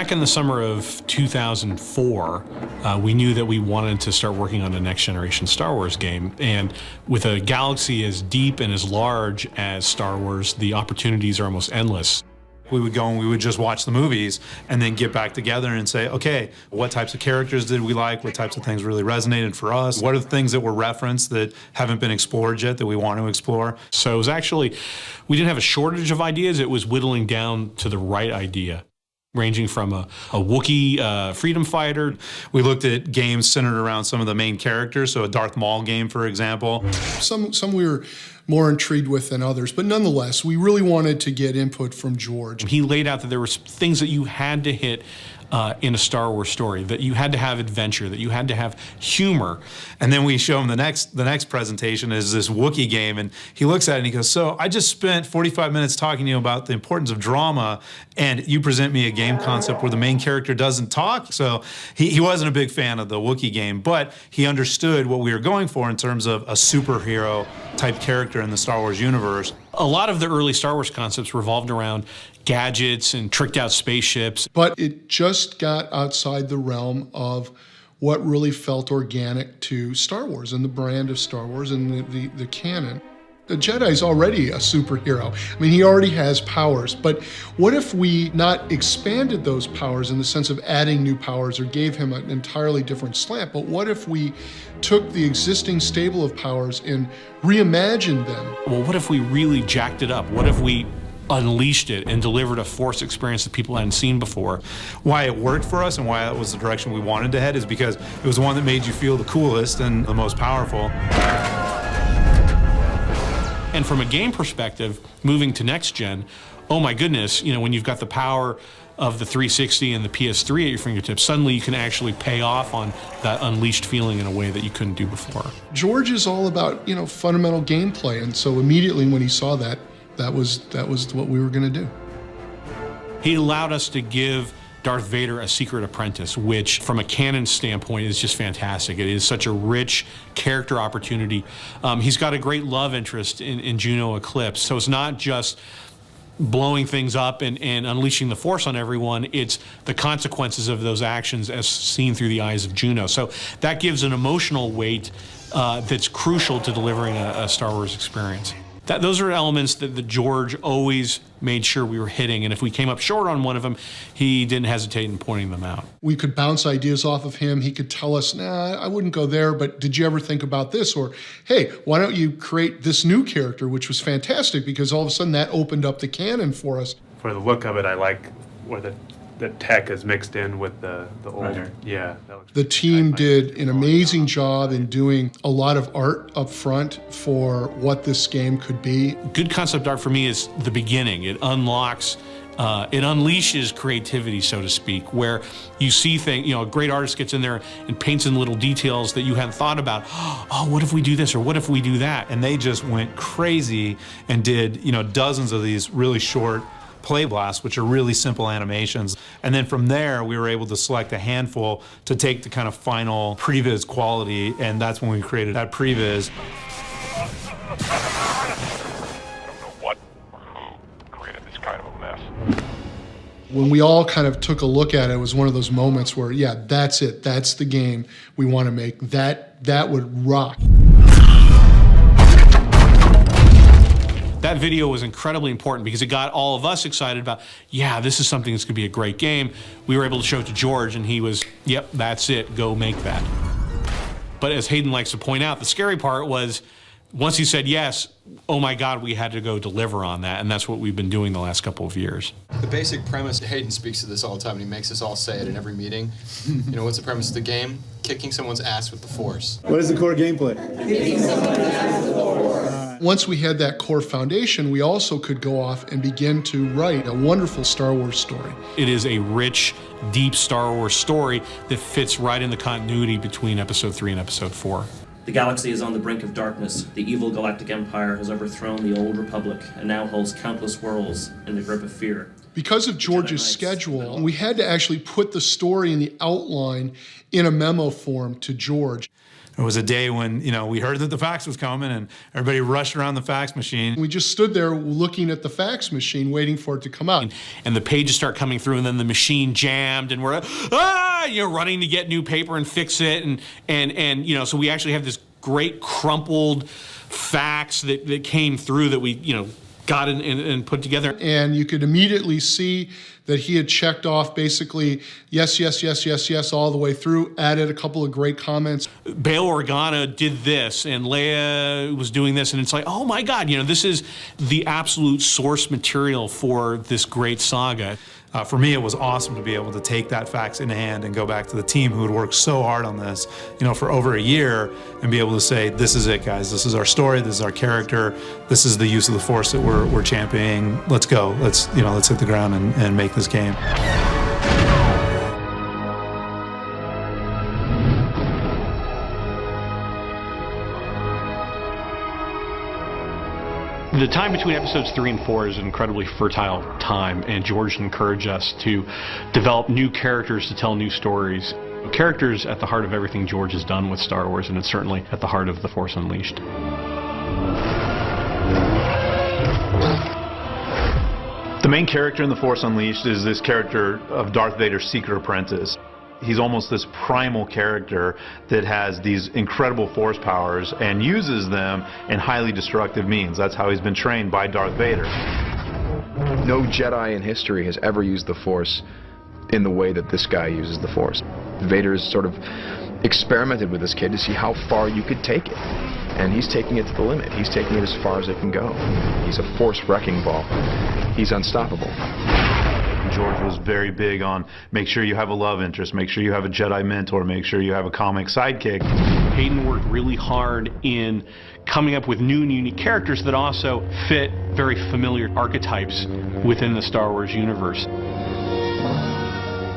Back in the summer of 2004, we knew that we wanted to start working on a next generation Star Wars game. And with a galaxy as deep and as large as Star Wars, the opportunities are almost endless. We would go and we would just watch the movies and then get back together and say, okay, what types of characters did we like? What types of things really resonated for us? What are the things that were referenced that haven't been explored yet that we want to explore? So it was actually, we didn't have a shortage of ideas. It was whittling down to the right idea, ranging from a Wookiee freedom fighter. We looked at games centered around some of the main characters, so a Darth Maul game, for example. Some we were more intrigued with than others, but nonetheless, we really wanted to get input from George. He laid out that there were things that you had to hit in a Star Wars story, that you had to have adventure, that you had to have humor. And then we show him the next presentation is this Wookiee game, and he looks at it and he goes, so I just spent 45 minutes talking to you about the importance of drama, and you present me a game concept where the main character doesn't talk? So he wasn't a big fan of the Wookiee game, but he understood what we were going for in terms of a superhero type character in the Star Wars universe. A lot of the early Star Wars concepts revolved around gadgets and tricked out spaceships. But it just got outside the realm of what really felt organic to Star Wars and the brand of Star Wars and the canon. The Jedi's already a superhero. I mean, he already has powers, but what if we not expanded those powers in the sense of adding new powers or gave him an entirely different slant, but what if we took the existing stable of powers and reimagined them? Well, what if we really jacked it up? What if we unleashed it and delivered a Force experience that people hadn't seen before? Why it worked for us and why that was the direction we wanted to head is because it was the one that made you feel the coolest and the most powerful. And from a game perspective, moving to next gen, oh my goodness, you know, when you've got the power of the 360 and the PS3 at your fingertips, suddenly you can actually pay off on that unleashed feeling in a way that you couldn't do before. George is all about, fundamental gameplay, and so immediately when he saw that, that was what we were going to do. He allowed us to give Darth Vader a secret apprentice, which from a canon standpoint is just fantastic. It is such a rich character opportunity. He's got a great love interest in Juno Eclipse, so it's not just blowing things up and unleashing the Force on everyone, it's the consequences of those actions as seen through the eyes of Juno. So that gives an emotional weight that's crucial to delivering a Star Wars experience. Those are elements that George always made sure we were hitting, and if we came up short on one of them, he didn't hesitate in pointing them out. We could bounce ideas off of him. He could tell us, nah, I wouldn't go there, but did you ever think about this? Or, hey, why don't you create this new character, which was fantastic because all of a sudden that opened up the canon for us. For the look of it, I like where the tech is mixed in with the old. Right. Yeah. The team did an amazing job in doing a lot of art up front for what this game could be. Good concept art for me is the beginning. It unlocks, it unleashes creativity, so to speak, where you see things, a great artist gets in there and paints in little details that you hadn't thought about. Oh, what if we do this or what if we do that? And they just went crazy and did, dozens of these really short play blasts, which are really simple animations. And then from there, we were able to select a handful to take the kind of final previs quality, and that's when we created that previs. I don't know what or who created this kind of a mess. When we all kind of took a look at it, it was one of those moments where, yeah, that's it. That's the game we want to make. That would rock. That video was incredibly important because it got all of us excited about, yeah, this is something that's going to be a great game. We were able to show it to George, and he was, yep, that's it, go make that. But as Hayden likes to point out, the scary part was once he said yes, oh my God, we had to go deliver on that, and that's what we've been doing the last couple of years. The basic premise, Hayden speaks to this all the time, and he makes us all say it in every meeting. What's the premise of the game? Kicking someone's ass with the Force. What is the core gameplay? Kicking someone's ass with the Force. Once we had that core foundation, we also could go off and begin to write a wonderful Star Wars story. It is a rich, deep Star Wars story that fits right in the continuity between Episode 3 and Episode 4. The galaxy is on the brink of darkness. The evil galactic empire has overthrown the old republic and now holds countless worlds in the grip of fear. Because of George's schedule, we had to actually put the story and the outline in a memo form to George. There was a day when, we heard that the fax was coming and everybody rushed around the fax machine. We just stood there looking at the fax machine, waiting for it to come out. And the pages start coming through, and then the machine jammed, and we're running to get new paper and fix it, and so we actually have this great crumpled fax that came through that we got and put together. And you could immediately see that he had checked off basically yes, yes, yes, yes, yes, all the way through, added a couple of great comments. Bail Organa did this, and Leia was doing this, and it's like, oh my God, this is the absolute source material for this great saga. For me, it was awesome to be able to take that fax in hand and go back to the team who had worked so hard on this, for over a year, and be able to say, this is it, guys. This is our story. This is our character. This is the use of the Force that we're championing. Let's go. Let's hit the ground and make this game. The time between episodes 3 and 4 is an incredibly fertile time, and George encouraged us to develop new characters to tell new stories. Characters at the heart of everything George has done with Star Wars, and it's certainly at the heart of The Force Unleashed. The main character in The Force Unleashed is this character of Darth Vader's secret apprentice. He's almost this primal character that has these incredible force powers and uses them in highly destructive means. That's how he's been trained by Darth Vader. No Jedi in history has ever used the Force in the way that this guy uses the Force. Vader's sort of experimented with this kid to see how far you could take it. And he's taking it to the limit. He's taking it as far as it can go. He's a Force wrecking ball. He's unstoppable. George was very big on make sure you have a love interest, make sure you have a Jedi mentor, make sure you have a comic sidekick. Hayden worked really hard in coming up with new and unique characters that also fit very familiar archetypes within the Star Wars universe.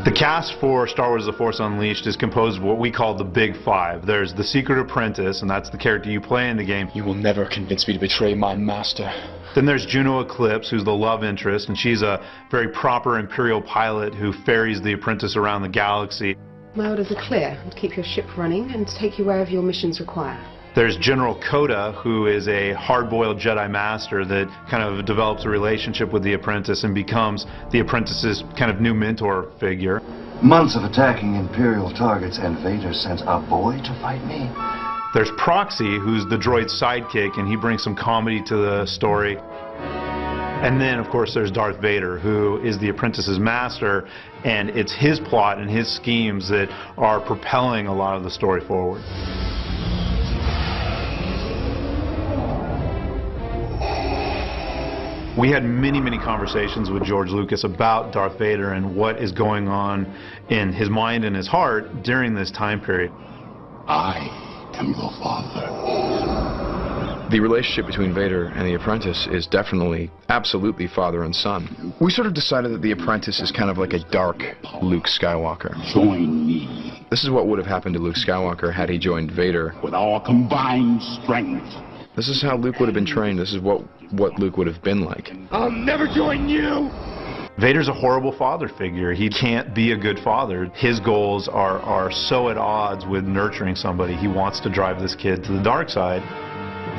The cast for Star Wars The Force Unleashed is composed of what we call the Big Five. There's the Secret Apprentice, and that's the character you play in the game. You will never convince me to betray my master. Then there's Juno Eclipse, who's the love interest, and she's a very proper Imperial pilot who ferries the apprentice around the galaxy. My orders are clear: to keep your ship running and to take you wherever your missions require. There's General Coda, who is a hard-boiled Jedi Master that kind of develops a relationship with the apprentice and becomes the apprentice's kind of new mentor figure. Months of attacking Imperial targets, and Vader sent a boy to fight me. There's Proxy, who's the droid's sidekick, and he brings some comedy to the story. And then, of course, there's Darth Vader, who is the apprentice's master, and it's his plot and his schemes that are propelling a lot of the story forward. We had many conversations with George Lucas about Darth Vader and what is going on in his mind and his heart during this time period. I am your father. The relationship between Vader and the Apprentice is definitely, absolutely father and son. We sort of decided that the Apprentice is kind of like a dark Luke Skywalker. Join me. This is what would have happened to Luke Skywalker had he joined Vader. With our combined strength. This is how Luke would have been trained. This is what Luke would have been like. I'll never join you! Vader's a horrible father figure. He can't be a good father. His goals are so at odds with nurturing somebody. He wants to drive this kid to the dark side.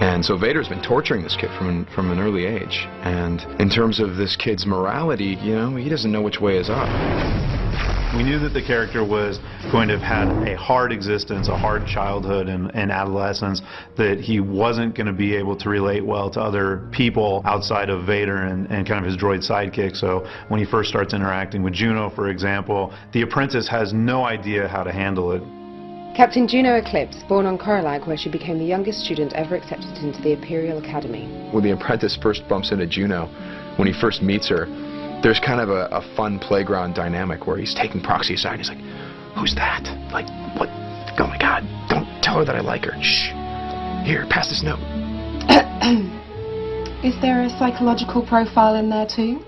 And so Vader's been torturing this kid from an early age. And in terms of this kid's morality, he doesn't know which way is up. We knew that the character was going to have had a hard existence, a hard childhood and adolescence, that he wasn't going to be able to relate well to other people outside of Vader and kind of his droid sidekick. So when he first starts interacting with Juno, for example, the apprentice has no idea how to handle it. Captain Juno Eclipse, born on Coralag, where she became the youngest student ever accepted into the Imperial Academy. When the apprentice first bumps into Juno, when he first meets her, there's kind of a fun playground dynamic where he's taking Proxy aside. He's like, who's that? Like, what? Oh my God, don't tell her that I like her. Shh. Here, pass this note. Is there a psychological profile in there too?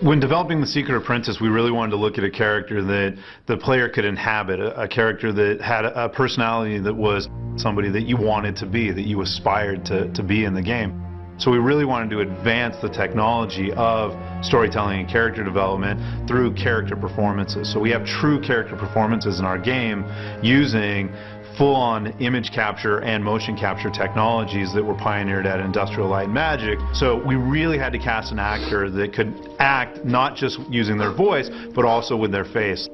When developing The Secret Apprentice, we really wanted to look at a character that the player could inhabit, a character that had a personality that was somebody that you wanted to be, that you aspired to be in the game. So we really wanted to advance the technology of storytelling and character development through character performances. So we have true character performances in our game using full-on image capture and motion capture technologies that were pioneered at Industrial Light and Magic. So we really had to cast an actor that could act not just using their voice, but also with their face.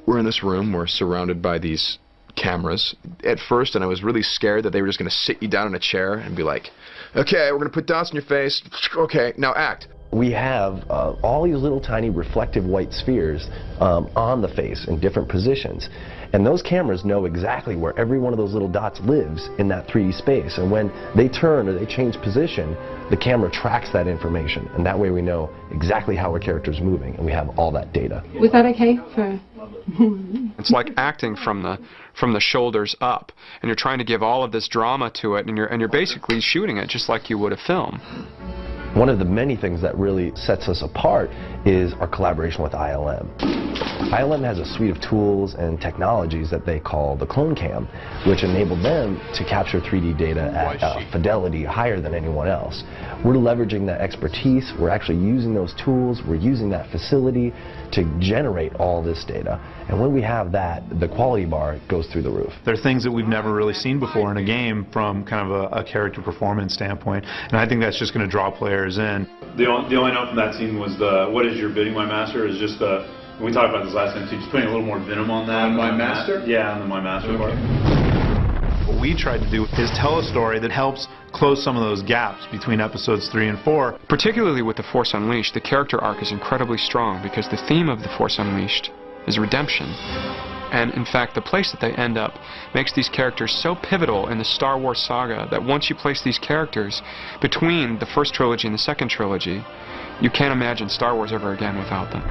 We're in this room, we're surrounded by these cameras at first, and I was really scared that they were just going to sit you down in a chair and be like, okay, we're going to put dots in your face, okay, now act. We have all these little tiny reflective white spheres on the face in different positions. And those cameras know exactly where every one of those little dots lives in that 3D space. And when they turn or they change position, the camera tracks that information. And that way we know exactly how our character is moving, and we have all that data. Was that okay for... It's like acting from the shoulders up, and you're trying to give all of this drama to it, and you're basically shooting it just like you would a film. One of the many things that really sets us apart is our collaboration with ILM. ILM has a suite of tools and technologies that they call the Clone Cam, which enable them to capture 3D data at a fidelity higher than anyone else. We're leveraging that expertise, we're actually using those tools, we're using that facility to generate all this data. And when we have that, the quality bar goes through the roof. There are things that we've never really seen before in a game from kind of a character performance standpoint, and I think that's just going to draw players in. The only note from that scene was what is your bidding, my master, is just we talked about this last time, so just putting a little more venom on that. On my master? Yeah, on the my master part. What we tried to do is tell a story that helps close some of those gaps between episodes 3 and 4. Particularly with The Force Unleashed, the character arc is incredibly strong because the theme of The Force Unleashed is redemption. And in fact, the place that they end up makes these characters so pivotal in the Star Wars saga that once you place these characters between the first trilogy and the second trilogy, you can't imagine Star Wars ever again without them.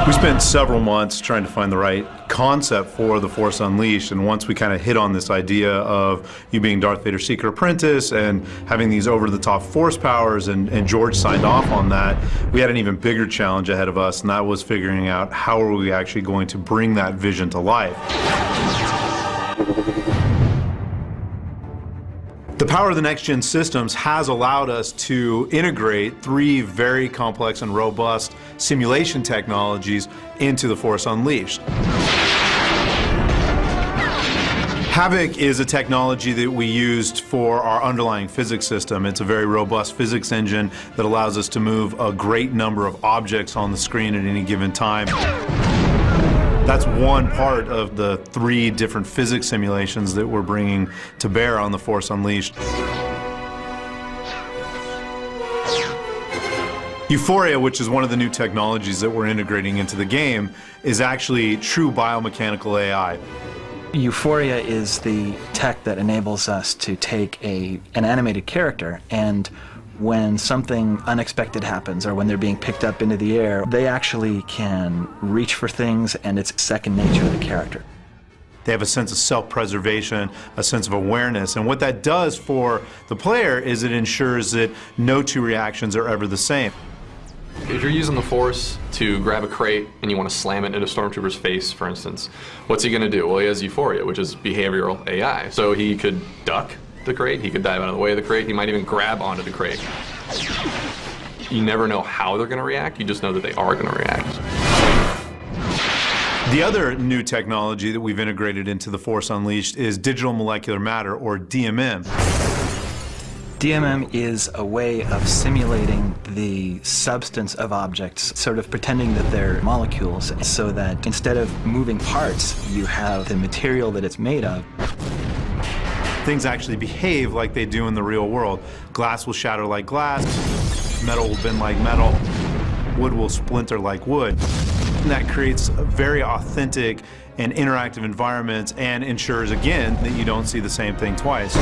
We spent several months trying to find the right concept for The Force Unleashed, and once we kind of hit on this idea of you being Darth Vader's secret apprentice and having these over-the-top force powers, and George signed off on that, we had an even bigger challenge ahead of us, and that was figuring out how are we actually going to bring that vision to life. The power of the next-gen systems has allowed us to integrate 3 very complex and robust simulation technologies into The Force Unleashed. Havoc is a technology that we used for our underlying physics system. It's a very robust physics engine that allows us to move a great number of objects on the screen at any given time. That's one part of the 3 different physics simulations that we're bringing to bear on The Force Unleashed. Euphoria, which is one of the new technologies that we're integrating into the game, is actually true biomechanical AI. Euphoria is the tech that enables us to take an animated character, and when something unexpected happens or when they're being picked up into the air, they actually can reach for things, and it's second nature to the character. They have a sense of self-preservation, a sense of awareness, and what that does for the player is it ensures that no 2 reactions are ever the same. If you're using the Force to grab a crate and you want to slam it into a Stormtrooper's face, for instance, what's he going to do? Well, he has Euphoria, which is behavioral AI. So he could duck the crate, he could dive out of the way of the crate, he might even grab onto the crate. You never know how they're going to react, you just know that they are going to react. The other new technology that we've integrated into The Force Unleashed is digital molecular matter, or DMM. DMM is a way of simulating the substance of objects, sort of pretending that they're molecules, so that instead of moving parts, you have the material that it's made of. Things actually behave like they do in the real world. Glass will shatter like glass, metal will bend like metal, wood will splinter like wood. And that creates a very authentic and interactive environments and ensures, again, that you don't see the same thing twice.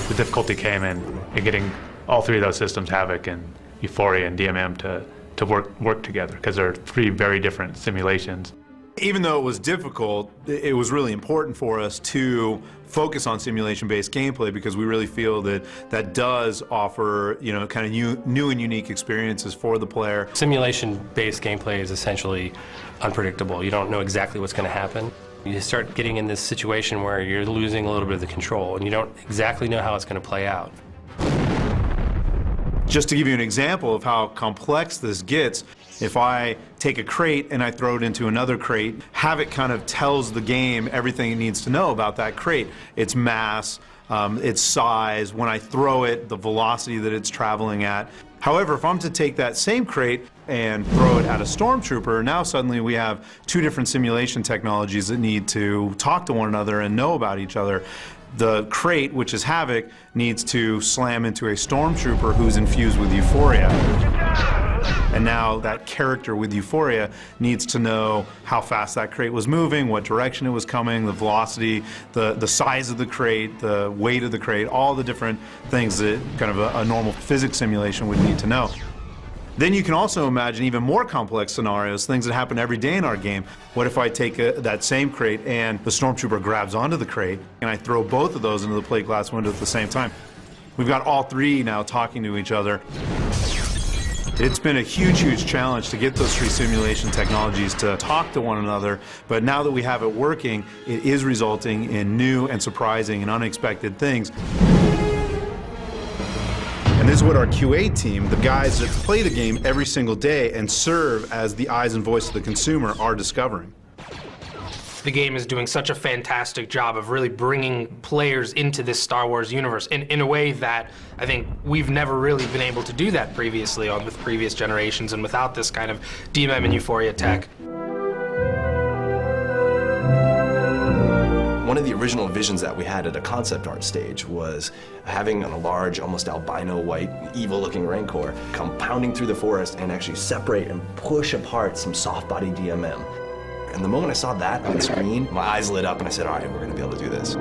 The difficulty came in getting all 3 of those systems, Havoc and Euphoria and DMM, to work together, because they're 3 very different simulations. Even though it was difficult, it was really important for us to focus on simulation-based gameplay, because we really feel that that does offer, you know, kind of new and unique experiences for the player. Simulation-based gameplay is essentially unpredictable. You don't know exactly what's going to happen. You start getting in this situation where you're losing a little bit of the control, and you don't exactly know how it's going to play out. Just to give you an example of how complex this gets, if I take a crate and I throw it into another crate, Havoc kind of tells the game everything it needs to know about that crate. Its mass, its size, when I throw it, the velocity that it's traveling at. However, if I'm to take that same crate and throw it at a stormtrooper, now suddenly we have two different simulation technologies that need to talk to one another and know about each other. The crate, which is Havoc, needs to slam into a stormtrooper who's infused with Euphoria. And now that character with Euphoria needs to know how fast that crate was moving, what direction it was coming, the velocity, the size of the crate, the weight of the crate, all the different things that kind of a normal physics simulation would need to know. Then you can also imagine even more complex scenarios, things that happen every day in our game. What if I take that same crate and the stormtrooper grabs onto the crate and I throw both of those into the plate glass window at the same time? We've got all three now talking to each other. It's been a huge, huge challenge to get those three simulation technologies to talk to one another, but now that we have it working, it is resulting in new and surprising and unexpected things. And this is what our QA team, the guys that play the game every single day and serve as the eyes and voice of the consumer, are discovering. The game is doing such a fantastic job of really bringing players into this Star Wars universe in a way that I think we've never really been able to do that previously with previous generations and without this kind of DMM and Euphoria tech. One of the original visions that we had at a concept art stage was having a large, almost albino white, evil-looking Rancor come pounding through the forest and actually separate and push apart some soft-body DMM. And the moment I saw that on the screen, my eyes lit up and I said, all right, we're going to be able to do this.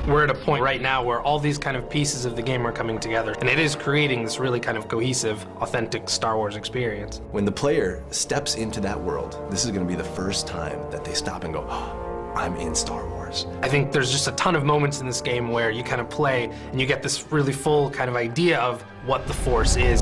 We're at a point right now where all these kind of pieces of the game are coming together, and it is creating this really kind of cohesive, authentic Star Wars experience. When the player steps into that world, this is going to be the first time that they stop and go, oh, I'm in Star Wars. I think there's just a ton of moments in this game where you kind of play and you get this really full kind of idea of what the Force is.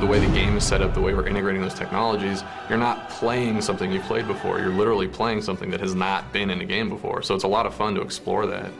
The way the game is set up, the way we're integrating those technologies, you're not playing something you've played before. You're literally playing something that has not been in a game before. So it's a lot of fun to explore that.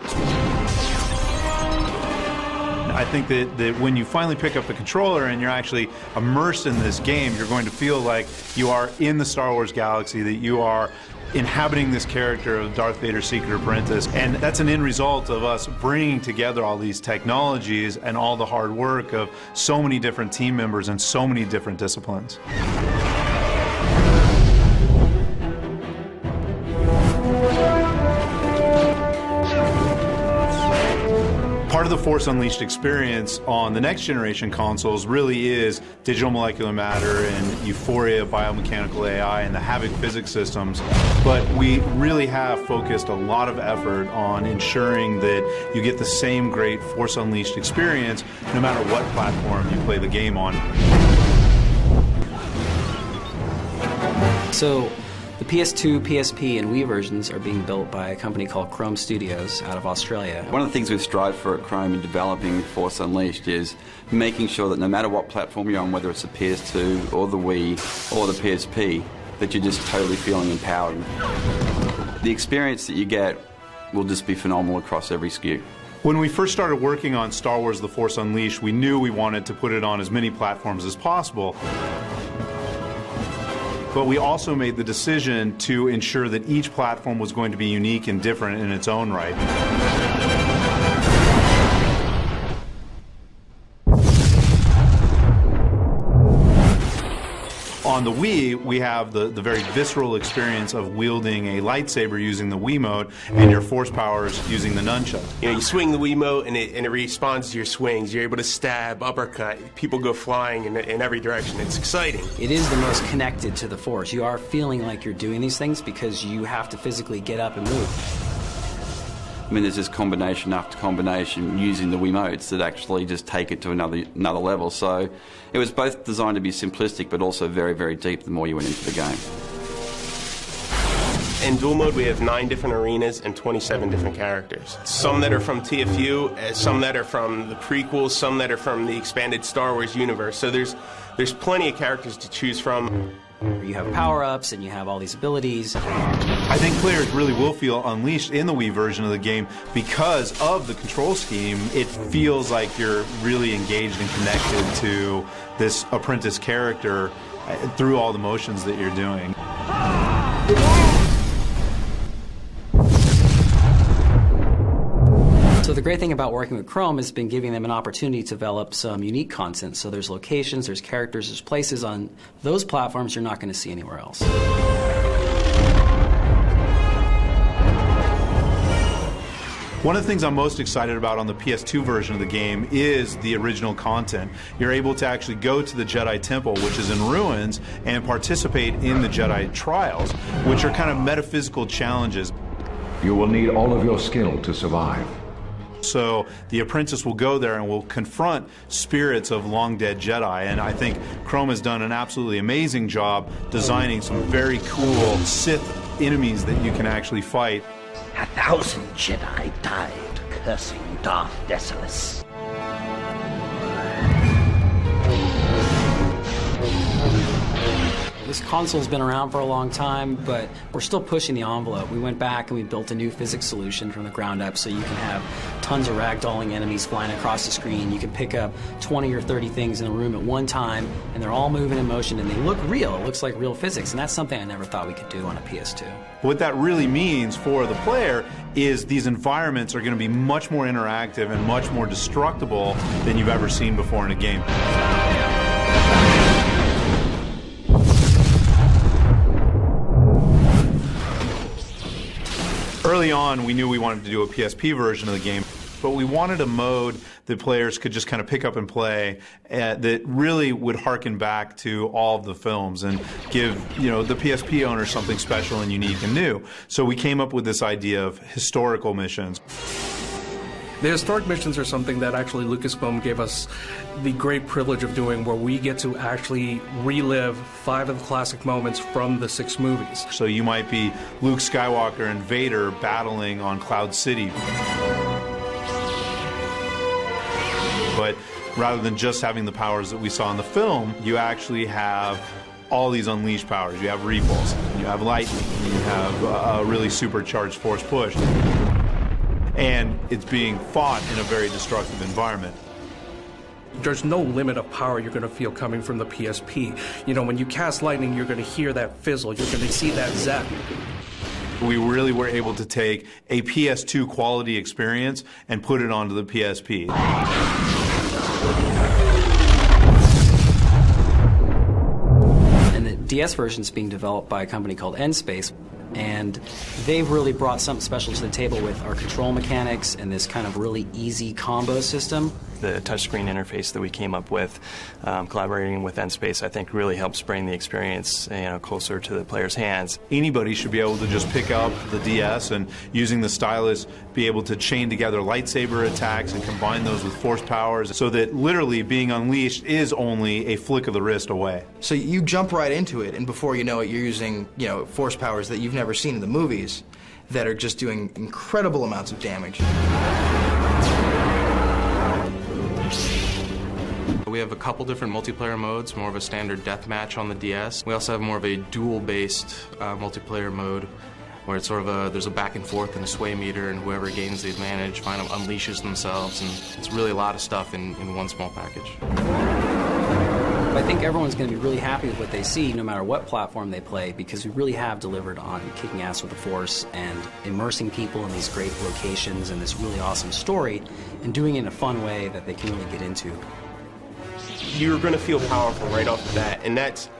I think that when you finally pick up the controller and you're actually immersed in this game, you're going to feel like you are in the Star Wars galaxy, that you are inhabiting this character of Darth Vader's secret apprentice. And that's an end result of us bringing together all these technologies and all the hard work of so many different team members and so many different disciplines. Part of the Force Unleashed experience on the next generation consoles really is digital molecular matter and Euphoria, biomechanical AI, and the Havoc physics systems. But we really have focused a lot of effort on ensuring that you get the same great Force Unleashed experience no matter what platform you play the game on. So, the PS2, PSP, and Wii versions are being built by a company called Chrome Studios out of Australia. One of the things we've strived for at Chrome in developing Force Unleashed is making sure that no matter what platform you're on, whether it's the PS2 or the Wii or the PSP, that you're just totally feeling empowered. The experience that you get will just be phenomenal across every SKU. When we first started working on Star Wars The Force Unleashed, we knew we wanted to put it on as many platforms as possible. But we also made the decision to ensure that each platform was going to be unique and different in its own right. On the Wii, we have the very visceral experience of wielding a lightsaber using the Wiimote and your force powers using the nunchuck. You know, you swing the Wiimote and it responds to your swings. You're able to stab, uppercut. People go flying in every direction. It's exciting. It is the most connected to the Force. You are feeling like you're doing these things because you have to physically get up and move. I mean, there's this combination after combination using the Wiimotes that actually just take it to another level. So it was both designed to be simplistic, but also very, very deep the more you went into the game. In dual mode, we have 9 different arenas and 27 different characters. Some that are from TFU, some that are from the prequels, some that are from the expanded Star Wars universe. So there's plenty of characters to choose from. You have power-ups and you have all these abilities. I think players really will feel unleashed in the Wii version of the game because of the control scheme. It feels like you're really engaged and connected to this Apprentice character through all the motions that you're doing. So the great thing about working with Chrome has been giving them an opportunity to develop some unique content. So there's locations, there's characters, there's places on those platforms you're not going to see anywhere else. One of the things I'm most excited about on the PS2 version of the game is the original content. You're able to actually go to the Jedi Temple, which is in ruins, and participate in the Jedi trials, which are kind of metaphysical challenges. You will need all of your skill to survive. So the apprentice will go there and will confront spirits of long-dead Jedi, and I think Chrome has done an absolutely amazing job designing some very cool Sith enemies that you can actually fight. 1,000 Jedi died cursing Darth Decimus. This console's been around for a long time, but we're still pushing the envelope. We went back and we built a new physics solution from the ground up so you can have tons of ragdolling enemies flying across the screen. You can pick up 20 or 30 things in a room at one time, and they're all moving in motion, and they look real. It looks like real physics, and that's something I never thought we could do on a PS2. What that really means for the player is these environments are going to be much more interactive and much more destructible than you've ever seen before in a game. Early on, we knew we wanted to do a PSP version of the game, but we wanted a mode that players could just kind of pick up and play that really would harken back to all of the films and give, the PSP owners something special and unique and new. So we came up with this idea of historical missions. The historic missions are something that actually Lucasfilm gave us the great privilege of doing, where we get to actually relive 5 of the classic moments from the 6 movies. So you might be Luke Skywalker and Vader battling on Cloud City. But rather than just having the powers that we saw in the film, you actually have all these unleashed powers. You have repulse, you have lightning, you have a really supercharged force push. And it's being fought in a very destructive environment. There's no limit of power you're going to feel coming from the PSP. When you cast lightning, you're going to hear that fizzle, you're going to see that zap. We really were able to take a PS2 quality experience and put it onto the PSP. And the DS version is being developed by a company called N-Space. And they've really brought something special to the table with our control mechanics and this kind of really easy combo system. The touchscreen interface that we came up with, collaborating with N-Space, I think really helps bring the experience closer to the player's hands. Anybody should be able to just pick up the DS and, using the stylus, be able to chain together lightsaber attacks and combine those with force powers so that literally being unleashed is only a flick of the wrist away. So you jump right into it, and before you know it, you're using force powers that you've never seen in the movies that are just doing incredible amounts of damage. We have a couple different multiplayer modes, more of a standard deathmatch on the DS. We also have more of a duel-based multiplayer mode where it's sort of there's a back and forth and a sway meter, and whoever gains the advantage kind of unleashes themselves, and it's really a lot of stuff in one small package. I think everyone's going to be really happy with what they see, no matter what platform they play, because we really have delivered on kicking ass with the Force and immersing people in these great locations and this really awesome story, and doing it in a fun way that they can really get into. You're going to feel powerful right off the bat, and that's,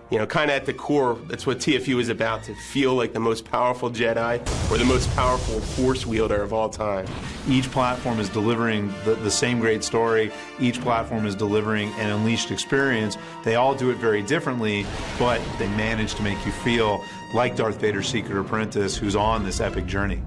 kind of at the core, that's what TFU is about, to feel like the most powerful Jedi or the most powerful Force wielder of all time. Each platform is delivering the same great story. Each platform is delivering an unleashed experience. They all do it very differently, but they manage to make you feel like Darth Vader's secret apprentice who's on this epic journey.